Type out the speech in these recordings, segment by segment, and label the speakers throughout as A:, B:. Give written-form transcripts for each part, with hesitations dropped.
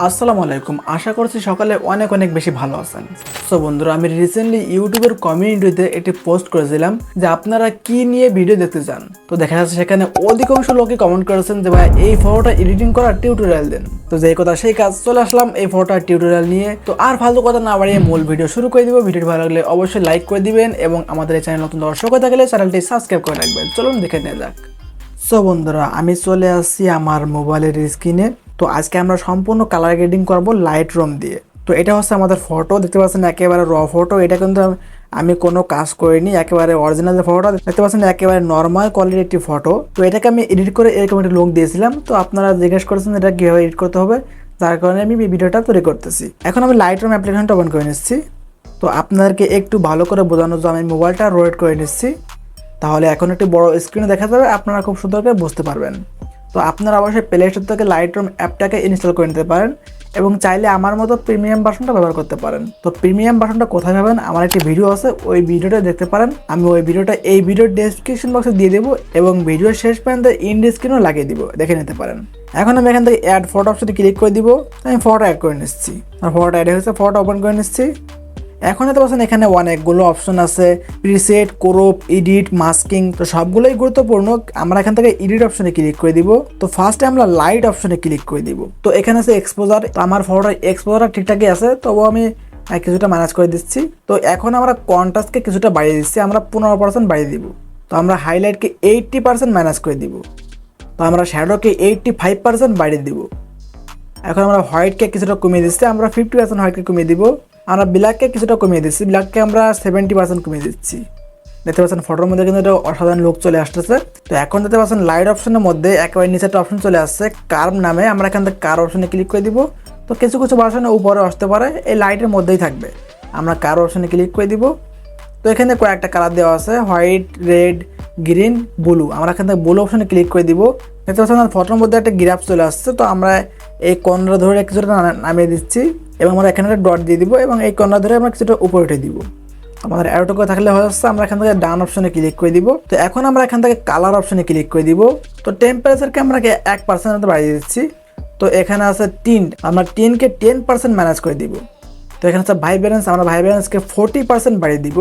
A: আসসালামু আলাইকুম। আশা করছি সকালে অনেক অনেক বেশি ভালো আছেন। সো বন্ধুরা, আমি রিসেন্টলি ইউটিউবের কমিউনিটিতে একটি পোস্ট করেছিলাম যে আপনারা কি নিয়ে ভিডিও দেখতে চান। তো দেখা যাচ্ছে সেখানে অধিকাংশ লোকই কমেন্ট করেছেন যে ভাই এই ফটোটা এডিটিং করার টিউটোরিয়াল দেন। তো যেই কথা সেই কাজ, চলে আসলাম এই ফটোটার টিউটোরিয়াল নিয়ে। তো আর ফালতু কথা না বাড়িয়ে মূল ভিডিও শুরু করে দিব। ভিডিওটি ভালো লাগলে অবশ্যই লাইক করে দিবেন এবং আমাদের এই চ্যানেল নতুন দর্শক হয়ে থাকলে চ্যানেলটি সাবস্ক্রাইব করে রাখবেন। চলুন দেখে নেওয়া যাক। সো বন্ধুরা, আমি চলে আসছি আমার মোবাইলের স্ক্রিনে। তো আজকে আমরা সম্পূর্ণ কালার গ্রেডিং করব লাইটরুম দিয়ে। তো এটা হচ্ছে আমাদের ফটো, দেখতে পাচ্ছেন একেবারে র ফটো। এটা কিন্তু আমি কোনো কাজ করিনি, একেবারে অরিজিনাল যে ফটোটা দেখতে পাচ্ছেন একেবারে নর্মাল কোয়ালিটির একটি ফটো। তো এটাকে আমি এডিট করে এরকম একটা লুক দিয়েছিলাম। তো আপনারা জিজ্ঞেস করেছেন এটা কীভাবে এডিট করতে হবে, যার কারণে আমি ভিডিওটা তৈরি করতেছি। এখন আমি লাইটরুম অ্যাপ্লিকেশনটা ওপেন করে নিচ্ছি। তো আপনাদেরকে একটু ভালো করে বোঝানোর জন্য আমি মোবাইলটা রোটেট করে নিচ্ছি, তাহলে এখন একটি বড় স্ক্রিনে দেখা যাবে, আপনারা খুব সুন্দর করে বুঝতে পারবেন। তো আপনারা অবশ্যই প্লে স্টোর থেকে লাইটরুম অ্যাপটাকে ইনস্টল করে নিতে পারেন এবং চাইলে আমার মতো প্রিমিয়াম ভার্সনটা ব্যবহার করতে পারেন। তো প্রিমিয়াম ভার্সনটা কোথায় পাবেন, আমার একটি ভিডিও আছে, ওই ভিডিওটা দেখতে পারেন। আমি ওই ভিডিওটা এই ভিডিওর ডেসক্রিপশন বক্সে দিয়ে দেবো এবং ভিডিওর শেষ পর্যন্ত ইন্ড স্ক্রিনও লাগিয়ে দিব, দেখে নিতে পারেন। এখন আমি এখান থেকে অ্যাড ফটো অপশনে ক্লিক করে দিব। আমি ফটো অ্যাড করে নিচ্ছি, আর ফটো অ্যাড হয়েছে, ফটো ওপেন করে নিচ্ছি। এখন দেখতে পাচ্ছেন এখানে অনেকগুলো অপশন আছে, প্রিসেট, ক্রপ, এডিট, মাস্কিং। তো সবগুলোই গুরুত্বপূর্ণ। আমরা এখান থেকে এডিট অপশনে ক্লিক করে দিব। তো ফার্স্টে আমরা লাইট অপশনে ক্লিক করে দিব। তো এখানে আছে এক্সপোজার। তো আমার ফটোর এক্সপোজার ঠিকঠাকই আছে, তবুও আমি কিছুটা ম্যানেজ করে দিচ্ছি। তো এখন আমরা কন্ট্রাস্টকে কিছুটা বাড়িয়ে দিচ্ছি, আমরা 15% বাড়িয়ে দিব। তো আমরা হাইলাইটকে 80% ম্যানেজ করে দিব। তো আমরা শ্যাডোকে 85% বাড়িয়ে দিব। এখন আমরা হোয়াইটকে কিছুটা কমিয়ে দিচ্ছি, আমরা 50% হোয়াইটকে কমিয়ে দিব। আমরা ব্ল্যাককে কিছুটা কমিয়ে দিচ্ছি, ব্ল্যাককে আমরা 70% কমিয়ে দিচ্ছি। দেখতে পাচ্ছেন ফটোর মধ্যে কিন্তু একটা অসাধারণ লুক চলে আসতেছে। তো এখন দেখতে পাচ্ছেন লাইট অপশনের মধ্যে একেবারে নিচে একটা অপশন চলে আসছে কার্ভ নামে। আমরা এখান থেকে কার্ভ অপশনে ক্লিক করে দিব। তো কিছু কিছু ভার্সনে উপরে আসতে পারে, এই লাইটের মধ্যেই থাকবে। আমরা কার্ভ অপশনে ক্লিক করে দিব। তো এখানে কয়েকটা কালার দেওয়া আছে, হোয়াইট, রেড, গ্রিন, ব্লু। আমরা এখান থেকে ব্লু অপশনে ক্লিক করে দিব। দেখতে পাচ্ছেন ফটোর মধ্যে একটা গ্রাফ চলে আসছে। তো আমরা এই কর্নার ধরে কিছুটা নামিয়ে দিচ্ছি এবং আমরা এখানে একটা ডট দিয়ে দিব এবং এই কর্নার ধরে আমরা কিছুটা উপরে উঠে দিব। আমাদের অ্যারোটুকু থাকলে হয়ে যাচ্ছে। আমরা এখান থেকে ডান অপশনে ক্লিক করে দিব। তো এখন আমরা এখান থেকে কালার অপশনে ক্লিক করে দিব। তো টেম্পারেচারকে আমরা 1% বাড়িয়ে দিচ্ছি। তো এখানে আছে টিন, আমরা টিনকে 10% ম্যানেজ করে দিব। তো এখানে আছে ভাইব্রেন্স, আমরা ভাইব্রেন্সকে 40% বাড়িয়ে দিব।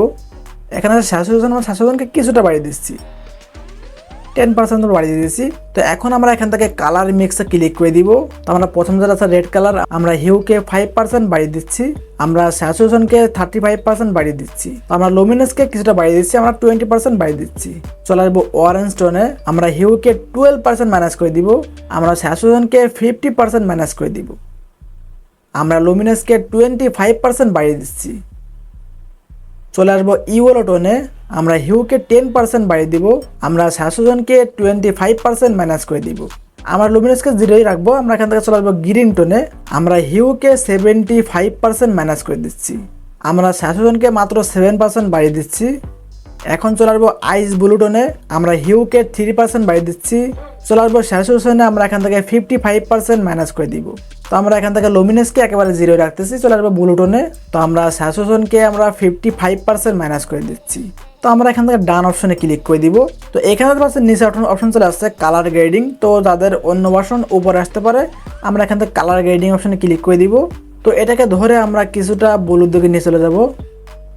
A: এখানে আছে স্যাচুরেশন, আমরা স্যাচুরেশনকে কিছুটা বাড়িয়ে দিচ্ছি, 10% বাড়িয়ে দিয়েছি। তো এখন আমরা এখান থেকে কালার মিক্সে ক্লিক করে দিব। তো আমরা প্রথম যেটা আছে রেড কালার, আমরা হিউকে 5% বাড়িয়ে দিচ্ছি, আমরা স্যাচুরেশনকে 35% বাড়িয়ে দিচ্ছি। তো আমরা লুমিনেসকে কিছুটা বাড়িয়ে দিচ্ছি, আমরা 20% বাড়িয়ে দিচ্ছি। চলে আসবো অরেঞ্জ টোনে, আমরা হিউকে 12% ম্যানেজ করে দিব, আমরা স্যাচুরেশনকে 50% ম্যানেজ করে দিব, আমরা লুমিনেসকে 25% বাড়িয়ে দিচ্ছি। চলে আসবো ইয়েলো টোনে, আমরা হিউকে 10% বাড়িয়ে দিব, আমরা স্যাচুরেশনকে 25% ম্যানেজ করে দিব, আমরা লুমিনেসকে 0ই রাখবো। আমরা এখান থেকে চলে আসবো গ্রিন টোনে, আমরা হিউকে 75% ম্যানেজ করে দিচ্ছি, আমরা স্যাচুরেশনকে মাত্র 7% বাড়িয়ে দিচ্ছি। এখন চলে আসবো আইস ব্লু টোনে, আমরা হিউকে 3% বাড়িয়ে দিচ্ছি। চলে আসবো স্যাচুরেশনে, আমরা এখান থেকে 55% ম্যানেজ করে দিব। তো আমরা এখান থেকে লুমিনেসকে একেবারে 0 রাখতেছি। চলে আসবো ব্লু টোনে, তো আমরা স্যাচুরেশনকে আমরা 55% ম্যানেজ করে দিচ্ছি। তো আমরা এখান থেকে ডান অপশনে ক্লিক করে দিব। তো এখানে পাচ্ছেন নিচে অপশন চলে আসছে কালার গ্রেডিং। তো যাদের অন্য ভার্সন উপরে আসতে পারে, আমরা এখান থেকে কালার গ্রেডিং অপশনে ক্লিক করে দিব। তো এটাকে ধরে আমরা কিছুটা ব্লুর দিকে নিয়ে চলে যাব।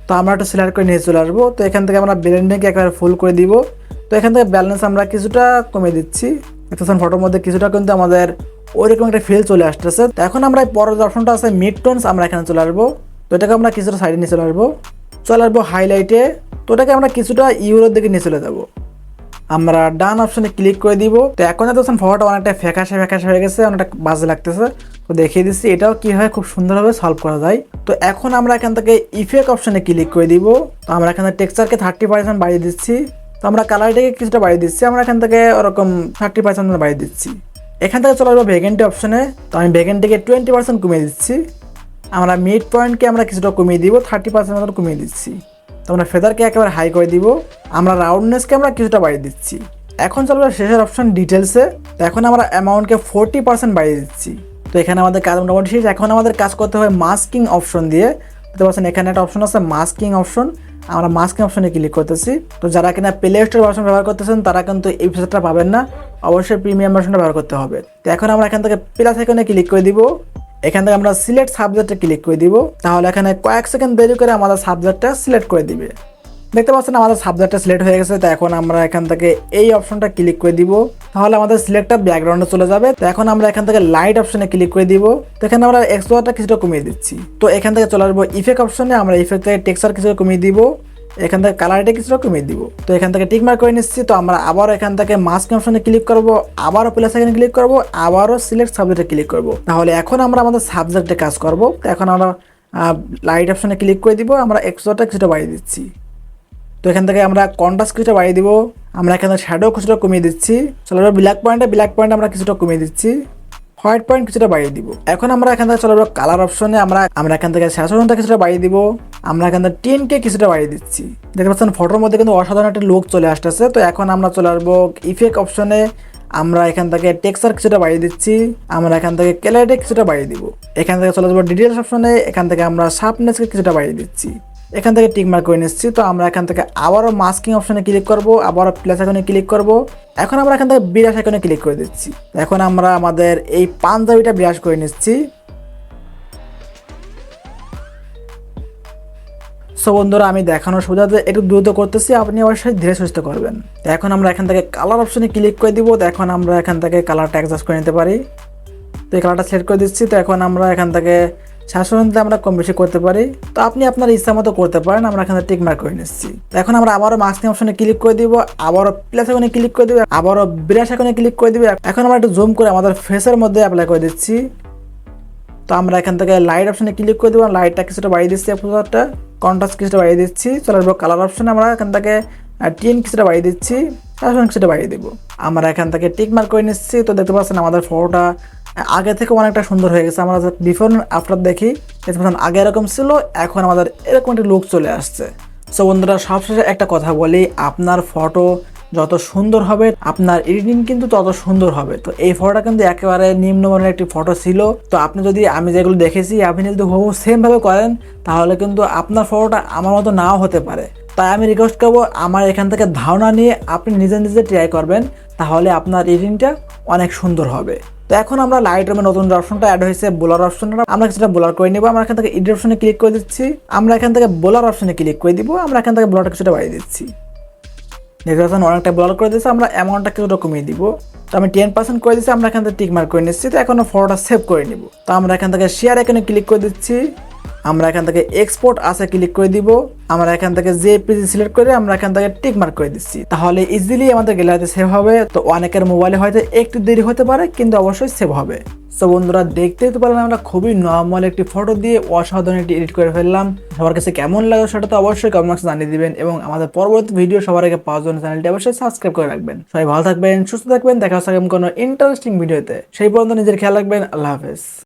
A: তো আমরা একটু সিলেক্ট করে নিয়ে চলে আসবো। তো এখান থেকে আমরা ব্লেন্ডিংকে একেবারে ফুল করে দিব। তো এখান থেকে ব্যালেন্স আমরা কিছুটা কমিয়ে দিচ্ছি। দেখতেছেন ফটোর মধ্যে কিছুটা কিন্তু আমাদের ওইরকম একটা ফিল চলে আসতেছে। তো এখন আমরা পরের যে অপশনটা আছে মিড টোনস, আমরা এখানে চলে আসবো। তো এটাকে আমরা কিছুটা সাইডে নিয়ে চলে আসবো। চলে আসবো হাইলাইটে, তো এটাকে আমরা কিছুটা ইউরোর দিকে নিয়ে চলে যাবো। আমরা ডান অপশনে ক্লিক করে দিব। তো এখন দেখছেন ফটোটা অনেকটা ফ্যাকাশে হয়ে গেছে, অনেকটা বাজে লাগতেছে। তো দেখিয়ে দিচ্ছি এটাও কীভাবে খুব সুন্দরভাবে সলভ করা যায়। তো এখন আমরা এখান থেকে ইফেক্ট অপশনে ক্লিক করে দিব। তো আমরা এখানে টেক্সচারকে 30% বাড়িয়ে দিচ্ছি। তো আমরা কালারটাকে কিছুটা বাড়িয়ে দিচ্ছি, আমরা এখান থেকে ওরকম 30% বাড়িয়ে দিচ্ছি। এখান থেকে চলে আসবো ভেকেন্টি অপশনে, তো আমি ভেকেন্টিকে 20% কমিয়ে দিচ্ছি। আমরা মিড পয়েন্টকে আমরা কিছুটা কমিয়ে দিব, 30% মতো কমিয়ে দিচ্ছি। তো আমরা ফেদারকে একেবারে হাই করে দিব, আমরা রাউন্ডনেসকে আমরা কিছুটা বাড়িয়ে দিচ্ছি। এখন চলবে শেষের অপশন ডিটেলসে। তো এখন আমরা অ্যামাউন্টকে 40% বাড়িয়ে দিচ্ছি। তো এখানে আমাদের কাজ মোটামুটি শেষ। এখন আমাদের কাজ করতে হবে মাস্কিং অপশন দিয়ে। দেখতে পাচ্ছেন এখানে একটা অপশন আছে মাস্কিং অপশন, আমরা মাস্কিং অপশনে ক্লিক করতেছি। তো যারা কিনা প্লে স্টোর ভার্সন ব্যবহার করতেছেন তারা কিন্তু এই ফিচারটা পাবেন না, অবশ্যই প্রিমিয়াম ভার্সনটা ব্যবহার করতে হবে। তো এখন আমরা এখান থেকে প্লাস আইকনে ক্লিক করে দিব এখান থেকে আমরা সিলেক্ট সাবজেক্টে ক্লিক করে দিব। তাহলে এখানে কয়েক সেকেন্ড দেরি করে আমাদের সাবজেক্টটা সিলেক্ট করে দিবে। দেখতে পাচ্ছেন আমাদের সাবজেক্টটা সিলেক্ট হয়ে গেছে। তো এখন আমরা এখান থেকে এই অপশনটা ক্লিক করে দিব। তাহলে আমাদের সিলেক্টটা ব্যাকগ্রাউন্ডে চলে যাবে। তো এখন আমরা এখান থেকে লাইট অপশনে ক্লিক করে দিব। তো এখানে আমরা এক্সপোজারটা কিছুটা কমিয়ে দিচ্ছি। তো এখান থেকে চলে আসবো ইফেক্ট অপশনে, আমরা ইফেক্ট থেকে টেক্সচার কিছুটা কমিয়ে দিব। এখান থেকে কালারটা কিছুটা কমিয়ে দিব। তো এখান থেকে টিক মার্ক করে নিচ্ছি। তো আমরা আবার এখান থেকে মাস্কিং অপশনে ক্লিক করব, আবারও প্লাস আইকনে ক্লিক করব, আবারও সিলেক্ট সাবজেক্টে ক্লিক করব। তাহলে এখন আমরা আমাদের সাবজেক্টে কাজ করব। তো এখন আমরা লাইট অপশনে ক্লিক করে দিব, আমরা এক্সপোজারটা কিছুটা বাড়িয়ে দিচ্ছি। তো এখান থেকে আমরা কন্ট্রাস্ট কিছুটা বাড়িয়ে দিব। আমরা এখানে শ্যাডো কিছুটা কমিয়ে দিচ্ছি। চলো ব্ল্যাক পয়েন্ট আমরা কিছুটা কমিয়ে দিচ্ছি। হোয়াইট পয়েন্ট কিছুটা বাড়িয়ে দিব। এখন আমরা এখান থেকে চলে যাবো কালার অপশনে, আমরা এখান থেকে স্যাচুরেশনটা কিছুটা বাড়িয়ে দিব। আমরা এখান থেকে 10K কিছুটা বাড়িয়ে দিচ্ছি। দেখতে পাচ্ছেন ফটোর মধ্যে কিন্তু অসাধারণ একটা লুক চলে আসতেছে। তো এখন আমরা চলে আসবো ইফেক্ট অপশনে, আমরা এখান থেকে টেক্সচার কিছুটা বাড়িয়ে দিচ্ছি। আমরা এখান থেকে ক্ল্যারিটি কিছুটা বাড়িয়ে দিব। এখান থেকে চলে যাবো ডিটেলস অপশনে, এখান থেকে আমরা শার্পনেসকে কিছুটা বাড়িয়ে দিচ্ছি। এখান থেকে টিক মার্ক করে নিচ্ছি। তো আমরা এখান থেকে আবারও মাস্কিং অপশনে ক্লিক করব, আবারও প্লাস আইকনে ক্লিক করব। এখন আমরা এখান থেকে বিরাশ আইকনে ক্লিক করে দিচ্ছি। এখন আমরা আমাদের এই পাঞ্জাবিটা বিরাশ করে নিচ্ছি। সো বন্ধুরা, আমি দেখানোর সুবিধাতে একটু দ্রুত করতেছি, আপনি অবশ্যই ধীরে সুস্থ করবেন। তো এখন আমরা এখান থেকে কালার অপশনে ক্লিক করে দিব। তো এখন আমরা এখান থেকে কালারটা অ্যাডজাস্ট করে নিতে পারি। তো এই কালারটা সিলেক্ট করে দিচ্ছি। তো এখন আমরা এখান থেকে শাসনতে আমরা কম বেশি করতে পারি। তো আপনি আপনার ইচ্ছা মতো করতে পারেন। আমরা এখানে টিক মার্ক করে নিচ্ছি। এখন আমরা আবারও মাস্কিং অপশনে ক্লিক করে দিব, আবারও প্লাস আইকনে ক্লিক করে দিব, আবারও বিরাশ আইকনে ক্লিক করে দিব। এখন আমরা একটু জুম করে আমাদের ফেসের মধ্যে অ্যাপ্লাই করে দিচ্ছি। তো আমরা এখান থেকে লাইট অপশনে ক্লিক করে দিব, লাইটটা কিছুটা বাড়িয়ে দিচ্ছি, এক্সপোজারটা কন্ট্রাস্ট কিছুটা বাড়িয়ে দিচ্ছি। চলে আসবো কালার অপশনে, আমরা এখান থেকে 10 কিছুটা বাড়িয়ে দিচ্ছি, শাসন কিছুটা বাড়িয়ে দিব। আমরা এখান থেকে টিক মার্ক করে নিচ্ছি। তো দেখতে পাচ্ছেন আমাদের ফটোটা আগে থেকে অনেকটা সুন্দর হয়ে গেছে। আমরা বিফোর আফটার দেখি, দেখতে পাচ্ছেন আগে এরকম ছিল, এখন আমাদের এরকম একটা লুক চলে আসছে। সো বন্ধুরা, সবশেষে একটা কথা বলি, আপনার ফটো যত সুন্দর হবে আপনার এডিটিং কিন্তু তত সুন্দর হবে। তো এই ফটোটা কিন্তু একেবারে নিম্নমানের একটি ফটো ছিল। তো আপনি যদি আমি যেগুলো দেখেছি আপনি যদি হুবহু সেম ভাবে করেন তাহলে কিন্তু আপনার ফটোটা আমার মতো নাও হতে পারে। তাই আমি রিকোয়েস্ট করবো, আমার এখান থেকে ধারণা নিয়ে আপনি নিজে নিজে ট্রাই করবেন, তাহলে আপনার এডিটিংটা অনেক সুন্দর হবে। তো এখন আমরা লাইটরুমে নতুন যে অপশনটা অ্যাড হয়েছে ব্লার অপশনটা, আমরা কিছুটা ব্লার করে নিব। আমরা এখান থেকে এডিট অপশনে ক্লিক করে দিচ্ছি, আমরা এখান থেকে ব্লার অপশনে ক্লিক করে দিব, আমরা এখান থেকে ব্লারটা কিছুটা বাড়িয়ে দিচ্ছি। দেখতে পাচ্ছেন অনেকটা ব্লার করে দিচ্ছি। আমরা অ্যামাউন্টটা কিছুটা কমিয়ে দিব। তো আমি 10% করে দিচ্ছি। আমরা এখান থেকে টিক মার্ক করে নিচ্ছি। তো এখন ফটোটা সেভ করে নিব। তো আমরা এখান থেকে শেয়ার আইকনে ক্লিক করে দিচ্ছি, আমরা এখান থেকে এক্সপোর্ট আছে ক্লিক করে দিব। আমরা এখান থেকে জেপিজি সিলেক্ট করে আমরা এখান থেকে টিক মার্ক করে দিচ্ছি। তাহলে ইজিলি আমাদের গ্যালারিতে সেভ হবে। তো অনেকের মোবাইলে হয়তো একটু দেরি হতে পারে, কিন্তু অবশ্যই সেভ হবে। সো বন্ধুরা, দেখতেই তো পারলাম আমরা খুবই নর্মাল একটি ফটো দিয়ে অসাধারণ একটি এডিট করে ফেললাম। সবার কাছে কেমন লাগে সেটা তো অবশ্যই কমেন্ট বক্সে জানিয়ে দিবেন, এবং আমাদের পরবর্তী ভিডিও সবার আগে পাওয়ার জন্য চ্যানেলটি অবশ্যই সাবস্ক্রাইব করে রাখবেন। সবাই ভালো থাকবেন, সুস্থ থাকবেন, দেখা হচ্ছে কোনো ইন্টারেস্টিং ভিডিওতে। সেই পর্যন্ত নিজের খেয়াল রাখবেন। আল্লাহ হাফেজ।